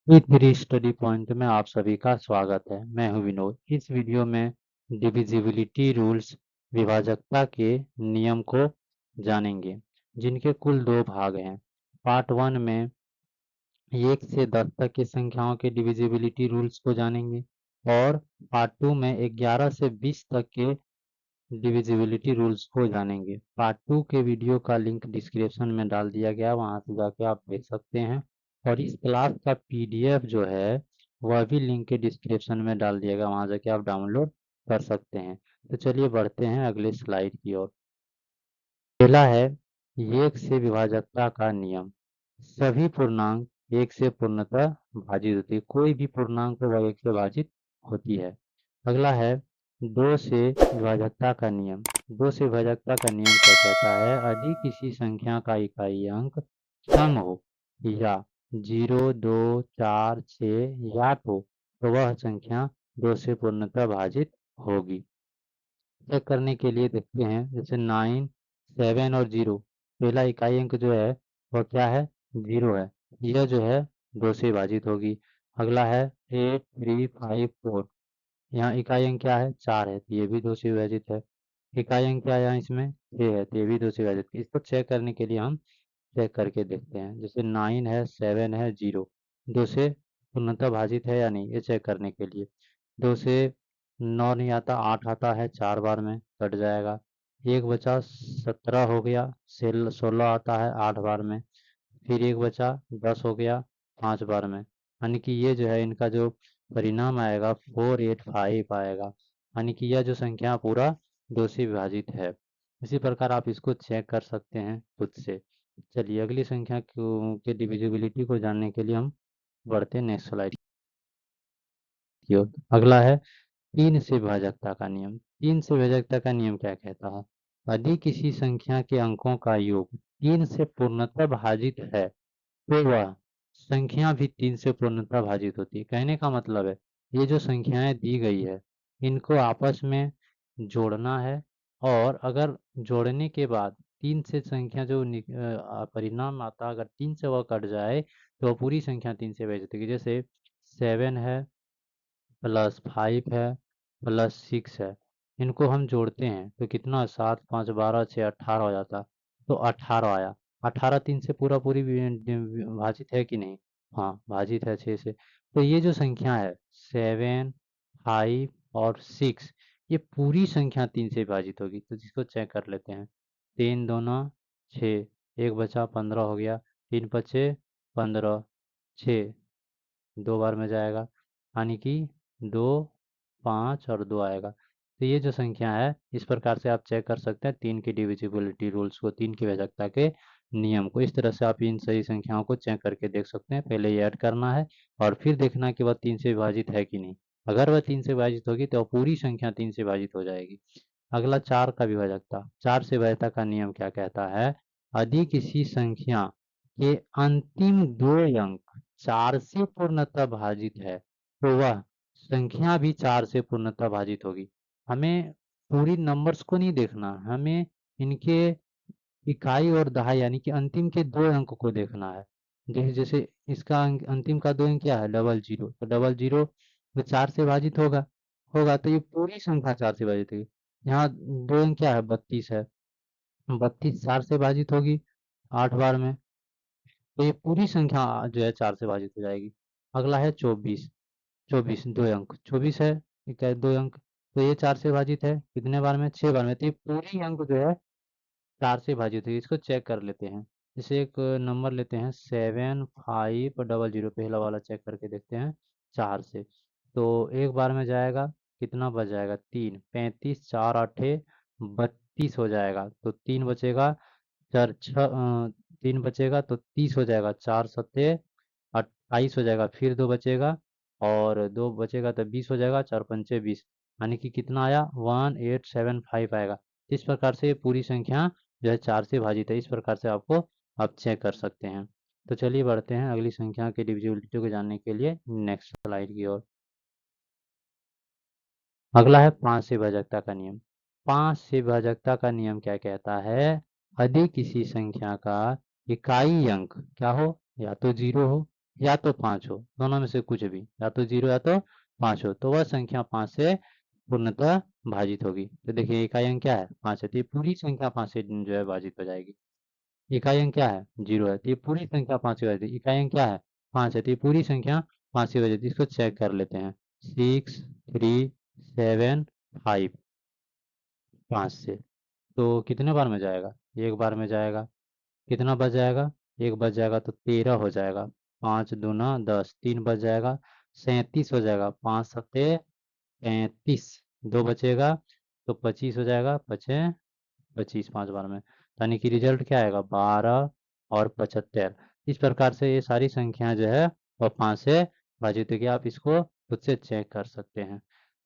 Three study point में आप सभी का स्वागत है। मैं हूं विनोद। इस वीडियो में डिविजिबिलिटी रूल्स विभाजकता के नियम को जानेंगे, जिनके कुल दो भाग हैं। पार्ट 1 में 1 से 10 तक की संख्याओं के डिविजिबिलिटी रूल्स को जानेंगे और पार्ट 2 में 11 से 20 तक के डिविजिबिलिटी रूल्स को जानेंगे। पार्ट 2 के वीडियो का लिंक डिस्क्रिप्शन में डाल दिया गया, वहां से जाके आप देख सकते हैं। और इस क्लास का पीडीएफ जो है वह भी लिंक के डिस्क्रिप्शन में डाल दिया गया, वहां जाके आप डाउनलोड कर सकते हैं। तो चलिए बढ़ते हैं अगले स्लाइड की ओर। पहला है एक से विभाजकता का नियम। सभी पूर्णांक एक से पूर्णतः भाजित होती है। कोई भी पूर्णांक हो वह एक से भाजित होती है। अगला है दो से विभाजकता का नियम। दो से विभाजकता का नियम क्या कहता है? यदि किसी संख्या का इकाई अंक सम हो या 0, 2, 4, 6 या हो तो वह संख्या दो से पूर्णतः भाजित होगी। चेक करने के लिए देखते हैं, जैसे 9, 7 और 0। पहला इकाई अंक जो है वह क्या है? 0 है। यह जो है 2 से विभाजित होगी। अगला है 8, 3, 5, 4। यहाँ इकाई अंक क्या है? 4 है, तो ये भी 2 से विभाजित है। इकाई अंक क्या है यहाँ इसमें? 6 है, तो ये भी 2 से विभाजित है। इसको चेक करने के लिए हम चेक करके देखते हैं, जैसे 9 है, 7 है, 0 2 से पूर्णतः भाजित है या नहीं, ये चेक करने के लिए। 2 से 9 नहीं आता, 8 आता है, 4 बार में कट जाएगा। एक बचा 17 हो गया, 16 आता है 8 बार में। फिर एक बचा 10 हो गया 5 बार में। यानी कि ये जो है इनका जो परिणाम आएगा 485 आएगा। यानी कि यह जो संख्या पूरा 2 से विभाजित है। इसी प्रकार आप इसको चेक कर सकते हैं खुद से। चलिए अगली संख्या के डिविजिबिलिटी को जानने के लिए हम बढ़ते हैं नेक्स्ट स्लाइड की ओर। अगला है 3 से विभाजकता का नियम। 3 से विभाजकता का नियम क्या कहता है? यदि किसी संख्या के अंकों का योग 3 से पूर्णतः भाजित है तो वह संख्या भी 3 से पूर्णतः भाजित होती है। कहने का मतलब है, ये जो संख्याएं दी गई है इनको आपस में जोड़ना है, और अगर जोड़ने के बाद 3 से संख्या जो परिणाम आता है, अगर 3 से वह कट जाए तो वह पूरी संख्या 3 से विभाजित होगी। जैसे 7 है प्लस 5 है प्लस 6 है, इनको हम जोड़ते हैं तो कितना? 7, 5, 12, 6, 18 हो जाता। तो 18 आया। 18 3 से पूरा पूरी भाजित है कि नहीं? हाँ भाजित है 6 से। तो ये जो संख्या है 7, 5 और 6, ये पूरी संख्या 3 से विभाजित होगी। तो जिसको चेक कर लेते हैं। 3 दूना 6, एक बचा 15 हो गया, 3 बचे 15, 6 2 बार में जाएगा, यानी कि 2, 5 और 2 आएगा। तो ये जो संख्या है इस प्रकार से आप चेक कर सकते हैं 3 की डिविजिबिलिटी रूल्स को, 3 की विभाजकता के नियम को। इस तरह से आप इन सही संख्याओं को चेक करके देख सकते हैं। पहले ये ऐड करना है और फिर देखना है कि वह 3 से विभाजित है कि नहीं। अगर वह 3 से विभाजित होगी तो पूरी संख्या 3 से विभाजित हो जाएगी। अगला 4 का विभाजकता। 4 से विभाजकता का नियम क्या कहता है? यदि किसी संख्या के अंतिम दो अंक 4 से पूर्णतः भाजित है तो वह संख्या भी 4 से पूर्णतः भाजित होगी। हमें पूरी नंबर्स को नहीं देखना, हमें इनके इकाई और दहाई यानी कि अंतिम के 2 अंक को देखना है। जैसे जैसे इसका अंतिम का 2 अंक क्या है? Double zero. तो डबल जीरो तो 4 से भाजित होगा होगा तो ये पूरी संख्या 4 से भाजित होगी। यहाँ 2 अंक क्या है? 32 है। 32 4 से भाजित होगी 8 बार में, तो ये पूरी संख्या जो है 4 से भाजित हो जाएगी। अगला है 24। 24 2 अंक 24 है, ठीक है 2 अंक, तो ये 4 से भाजित है कितने बार में? 6 बार में। तो ये पूरी अंक जो है 4 से भाजित है। इसको चेक कर लेते हैं। जैसे एक नंबर लेते हैं 7500, पहला वाला चेक करके देखते हैं 4 से। तो एक बार में जाएगा, कितना बच जाएगा? 3, 35 4 8 32 हो जाएगा। तो 3 बचेगा, 4 6 3 बचेगा तो 30 हो जाएगा, 4 सत्ते 28 हो जाएगा, फिर 2 बचेगा और 2 बचेगा तो 20 हो जाएगा, 4 पंचे 20, यानी कि कितना आया? 1875 आएगा। इस प्रकार से ये पूरी संख्या जो है 4 से भाजित है। इस प्रकार से आपको आप चेक कर सकते हैं। तो चलिए बढ़ते हैं अगली संख्या के डिविजिबिलिटी को जानने के लिए नेक्स्ट स्लाइड की ओर। अगला है 5 से विभाजकता का नियम। 5 से विभाजकता का नियम क्या कहता है? यदि किसी संख्या का इकाई अंक क्या हो? या तो 0 हो या तो 5 हो, दोनों में से कुछ भी, या तो 0 या तो 5 हो, तो वह संख्या 5 से पूर्णतः भाजित होगी। तो देखिए इकाई अंक क्या है 5 है, तो ये पूरी संख्या 5 से जो है भाजित हो जाएगी। इकाई अंक क्या है 0 है, तो ये पूरी संख्या 5 से भाजित। इकाई अंक क्या है 5 है, तो ये पूरी संख्या 5 से भाजित। इसको चेक कर लेते हैं 6 3 7 5 5 से, तो कितने बार में जाएगा, एक बार में जाएगा। कितना बच जाएगा, एक बच जाएगा तो 13 हो जाएगा, 5 दूना 10, 3 बच जाएगा 37 हो जाएगा, 5 सत्ते 35, 2 बचेगा तो 25 हो जाएगा, बचे 25 5 बार में, यानी कि रिजल्ट क्या आएगा 12 और 75। इस प्रकार से ये सारी संख्याएं जो है वह 5 से भाजित होगी। आप इसको खुद से चेक कर सकते हैं।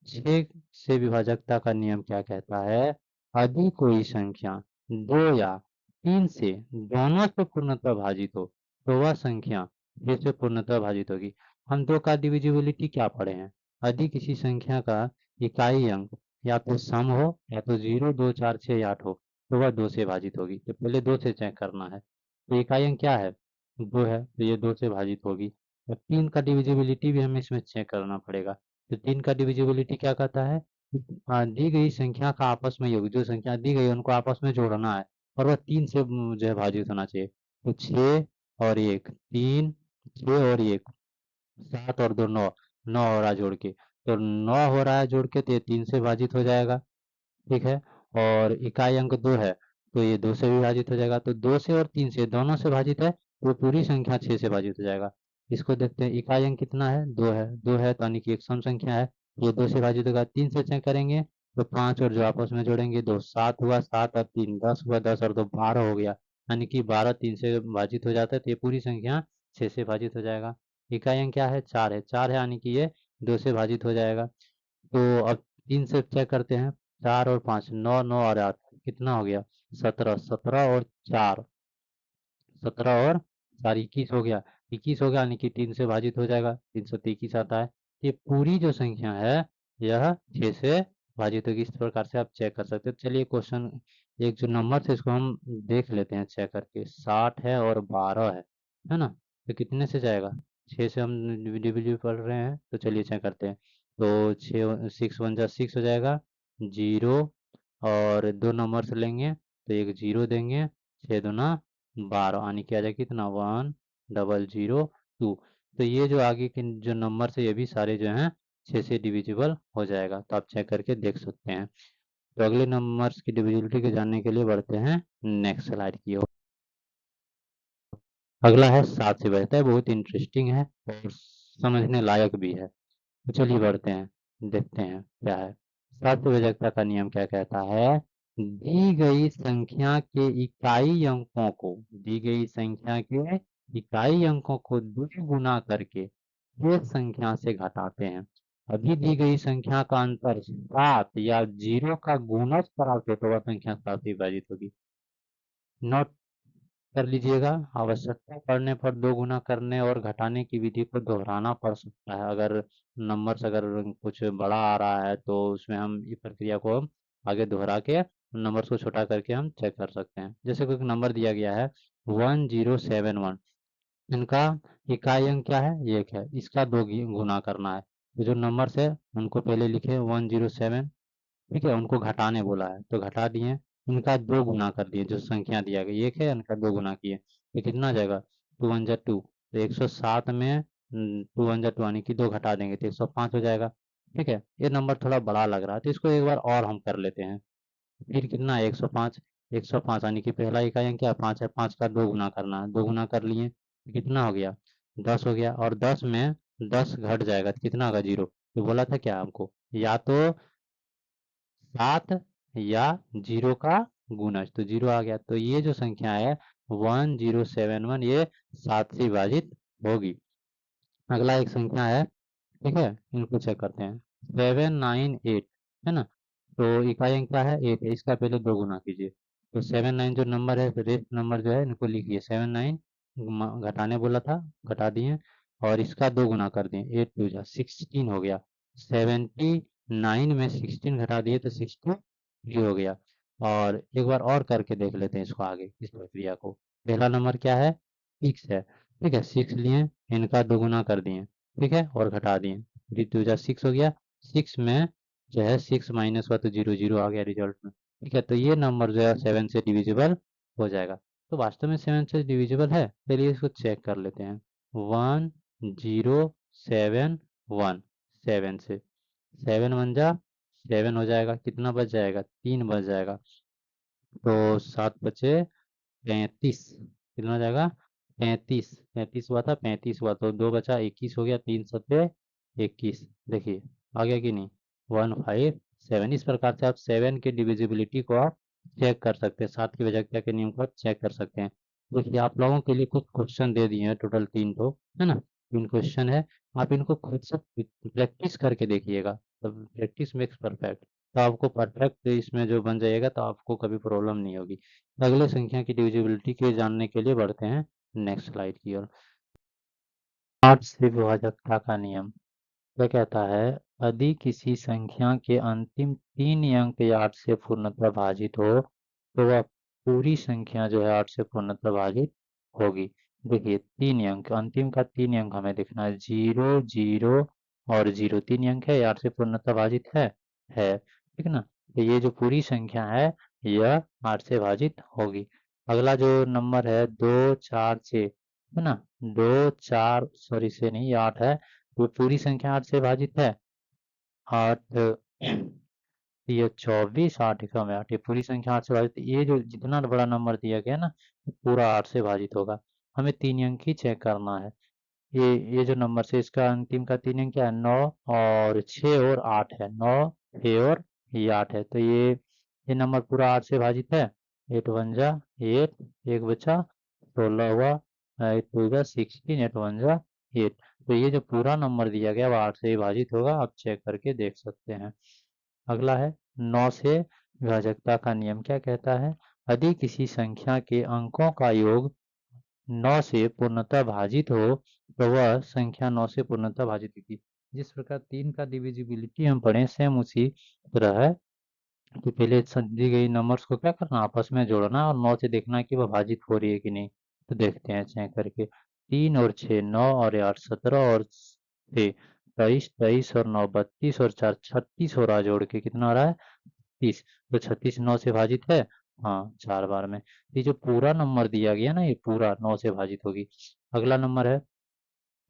6 से विभाजकता का नियम क्या कहता है, यदि कोई संख्या 2 या 3 से दोनों से पूर्णतः भाजित हो तो वह संख्या 6 से पूर्णतः भाजित होगी। हम 2 का डिविजिबिलिटी क्या पढ़े हैं, यदि किसी संख्या का इकाई अंक या तो सम हो या तो 0 2 4 6 8 हो तो वह 2 से भाजित होगी। तो पहले 2 से चेक करना है, तो इकाई अंक क्या है 2 है, तो ये 2 से भाजित होगी। और 3 का डिविजिबिलिटी भी हमें इसमें चेक करना पड़ेगा। तो 3 का डिविजिबिलिटी क्या कहता है, दी गई संख्या का आपस में योग, जो संख्या दी गई है उनको आपस में जोड़ना है और वह 3 से जो है भाजित होना चाहिए। तो 6 और 1 3, 6 और 1 7 और 2 9, 9 हो रहा है जोड़ के, तो 9 हो रहा है जोड़ के, तो ये 3 से भाजित हो जाएगा। ठीक है, और इकाई अंक 2 है तो ये 2 से विभाजित हो जाएगा, तो 2 से और 3 से दोनों से भाजित है तो पूरी संख्या 6 से भाजित हो जाएगा। इसको देखते हैं, इकाई अंक कितना है 2 है, 2 है तो यानी कि एक सम संख्या है, ये 2 से भाजित होगा। 3 से चेक करेंगे तो 5 और जो आपस में जोड़ेंगे 2, 7 हुआ, 7 और 3 10 हुआ, 10 और 2 12 हो गया, यानी कि 12 3 से भाजित हो जाता है, तो ये पूरी संख्या 6 से भाजित हो जाएगा। इकाई अंक क्या है 4 है, 4 है यानी कि ये 2 से भाजित हो जाएगा। तो अब 3 से चेक करते हैं, 4 और 5 9, 9 और 8 कितना हो गया 17, 17 और 4 17 और 4 21 हो गया, 21 हो गया यानी कि 3 से भाजित हो जाएगा, 321 आता है। ये पूरी जो संख्या है यह 6 से भाजित होगी। इस प्रकार से आप चेक कर सकते हो। चलिए क्वेश्चन एक जो नंबर है इसको हम देख लेते हैं चेक करके, 60 है और 12 है ना, तो कितने से जाएगा 6 से हम डिविजिबल पढ़ रहे हैं, तो चलिए चेक करते हैं। तो 6 6 1 जा 6 हो जाएगा, 0 और 2 नंबर से लेंगे तो एक 0 देंगे, 6 दूना 12 यानी कि आ जाएगा कितना 1002। तो ये जो आगे के जो नंबर है ये भी सारे जो हैं 6 से डिविजिबल हो जाएगा, तो आप चेक करके देख सकते हैं। तो अगले नंबर्स की डिविजिबिलिटी को जानने के लिए बढ़ते हैं नेक्स्ट स्लाइड की ओर। अगला है 7 से बढ़ता है, बहुत इंटरेस्टिंग है और समझने लायक भी है। तो चलिए बढ़ते हैं, देखते हैं क्या है। साध्यविभाजकता का नियम क्या कहता है, दी गई संख्या के इकाई अंकों को, दी गई संख्या के इकाई अंकों को 2 गुना करके एक संख्या से घटाते हैं। अभी दी गई संख्या का अंतर 7 या 0 का गुणज कराते तो वह संख्या 7 से विभाजित होगी। नोट कर लीजिएगा, आवश्यकता पड़ने पर 2 गुना करने और घटाने की विधि को दोहराना पड़ सकता है। अगर नंबर्स अगर कुछ बड़ा आ रहा है तो उसमें हम इस प्रक्रिया को हम आगे दोहरा के नंबर्स को छोटा करके हम चेक कर सकते हैं। जैसे कोई नंबर दिया गया है 1071, इनका इकाई अंक क्या है 1 है, इसका 2 गुना करना है। तो जो नंबर्स है उनको पहले लिखे 107, ठीक है, उनको घटाने बोला है तो घटा दिए, उनका 2 गुना कर दिए, जो संख्या दिया गया 1 है उनका 2 गुना किए, तो कितना आ जाएगा 2 1 जा 2, तो 107 में 2 1 जा 2 यानी कि 2 घटा देंगे तो 105 हो जाएगा। ठीक है, ये नंबर थोड़ा बड़ा लग रहा है तो इसको एक बार और हम कर लेते हैं। फिर कितना है 105, 105 यानी कि पहला इकाई अंक क्या 5 है, 5 का 2 गुना करना है, 2 गुना कर लिए तो कितना हो गया 10 हो गया, और 10 में 10 घट जाएगा तो कितना होगा 0। तो बोला था क्या हमको, या तो 7 या 0 का गुणज, तो 0 आ गया, तो ये जो संख्या है 1071 ये 7 से विभाजित होगी। अगला एक संख्या है, ठीक है, इनको चेक करते हैं 798, है ना, तो इकाई अंक क्या है 1 है, इसका पहले 2 गुना कीजिए, तो 79 जो नंबर है रेस्ट नंबर जो है इनको लिखिए 79, घटाने बोला था घटा दिए, और इसका 2 गुना कर दिए 8 2 जा 16 हो गया, 79 में 16 घटा दिए तो 63 हो गया। और एक बार और करके देख लेते हैं इसको आगे इस प्रक्रिया को। पहला नंबर क्या है 6 है, ठीक है, 6 लिए, इनका दोगुना कर दिए, ठीक है, और घटा दिए, 3 2 जा 6 हो गया। 6 में जो है 6 माइनस हुआ तो 0 0 आ गया रिजल्ट में। ठीक है, तो ये नंबर जो है 7 से डिविजिबल हो जाएगा। तो वास्तव में 7 से डिविजिबल है, चलिए इसको चेक कर लेते हैं। 1071 7 से, 7 1 जा 7 हो जाएगा, कितना बच जाएगा, 3 बच जाएगा। तो 7 बचे 35, कितना हो जाएगा, 35, 35 हुआ था, 35 हुआ तो 2 बचा, 21 हो गया, 3 7 21। देखिए आ गया कि नहीं, 157। इस प्रकार से आप 7 के डिविजिबिलिटी को आप चेक कर सकते हैं, 7 की वजह के नियम को आप चेक कर सकते हैं। देखिए आप लोगों के लिए कुछ क्वेश्चन दे दिए हैं, टोटल 3 तो है ना, 3 क्वेश्चन है। आप इनको खुद से प्रैक्टिस करके देखिएगा, तब प्रैक्टिस मेक्स परफेक्ट। तो आपको परफेक्ट इसमें जो बन जाएगा तो आपको कभी प्रॉब्लम नहीं होगी। अगले संख्या की डिविजिबिलिटी के जानने के लिए बढ़ते हैं नेक्स्ट स्लाइड की ओर। 8 से विभाजकता का नियम क्या कहता है, यदि किसी संख्या के अंतिम 3 अंक या 8 से पूर्णतः भाजित हो तो वह पूरी संख्या जो है 8 से पूर्णतः भाजित होगी। देखिए 3 अंक, अंतिम का 3 अंक हमें देखना है, 0 0 और 0, 3 अंक है, 8 से पूर्णतः भाजित है, ठीक ना। तो ये जो पूरी संख्या है यह 8 से भाजित होगी। अगला जो नंबर है 2 4 6, है ना, 2 4, सॉरी से नहीं, 8 है, वो पूरी संख्या 8 से भाजित है। 8 ये 24, 8 एकम है 8, ये पूरी संख्या 8 से भाजित। ये जो जितना बड़ा नंबर दिया गया ना, पूरा 8 से भाजित होगा। हमें 3 अंक ही चेक करना है। ये जो नंबर से इसका अंतिम का 3 अंक क्या है, 9 और 6 और 8 है, 9 6 और ये 8 है। तो ये नंबर पूरा 8 से भाजित है। 8 1 जा 8, एक बचा 16 हुआ, 8 2 जा 16, 8 1 जा 8। तो ये जो पूरा नंबर दिया गया वो 8 से विभाजित होगा, आप चेक करके देख सकते हैं। अगला है 9 से विभाजकता का नियम क्या कहता है, यदि किसी संख्या के अंकों का योग 9 से पूर्णतः भाजित हो तो वह संख्या 9 से पूर्णतः भाजित होगी। जिस प्रकार 3 का डिविजिबिलिटी हम पढ़े सेम उसी तरह है कि पहले दी गई नंबर्स को क्या करना, आपस में जोड़ना और 9 से देखना कि वह भाजित हो रही है कि नहीं। तो देखते हैं चेक करके, 3 और 6 9 और 8 17 और 6 23, 23 और 9 32 और 4 36 हो रहा है, जोड़ के कितना हो रहा है 30। तो 36 9 से भाजित है, हाँ 4 बार में। ये जो पूरा नंबर दिया गया ना, ये पूरा 9 से भाजित होगी। अगला नंबर है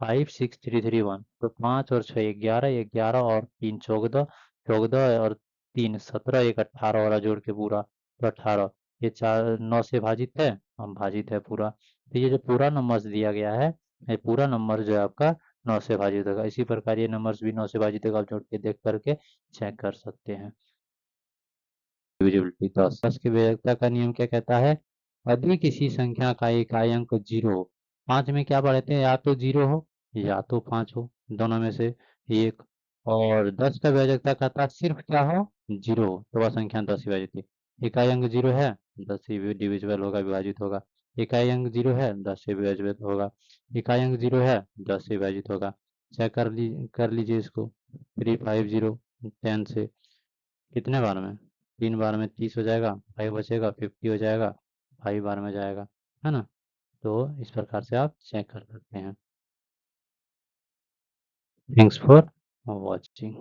5 6 3 3 1, तो 5 और 6 11, 11 और 3 14, 14 और 3 17, एक 18 वाला जोड़ के पूरा तो 18। ये 4 9 से भाजित है, हम भाजित है पूरा। तो ये जो पूरा नंबर दिया गया है, ये पूरा नंबर जो है आपका 9 से भाजित होगा। इसी प्रकार ये नंबर्स भी 9 से भाजित होगा, आप जोड़ के देख करके चेक कर सकते हैं। डिविजिबिलिटी 10 की विभाज्यता का नियम क्या कहता है, यदि किसी संख्या का इकाई अंक 0 हो, 5 में क्या पढ़ते हैं, या तो 0 हो या तो 5 हो, दोनों में से एक। और 10 का विभाज्यता कहता है सिर्फ क्या हो, 0 हो, तो वह संख्या 10 से विभाजित है। इकाई अंक 0 है, 10 से डिविजिबल होगा, विभाजित होगा। इकाई अंक 0 है, 10 से विभाजित होगा। इकाई अंक 0 है, 10 से विभाजित होगा। चेक कर लीजिए इसको, 350 10 से कितने बार में, 3 बार में 30 हो जाएगा, 5 बचेगा 50 हो जाएगा, 5 बार में जाएगा, है ना। तो इस प्रकार से आप चेक कर सकते हैं। Thanks for watching.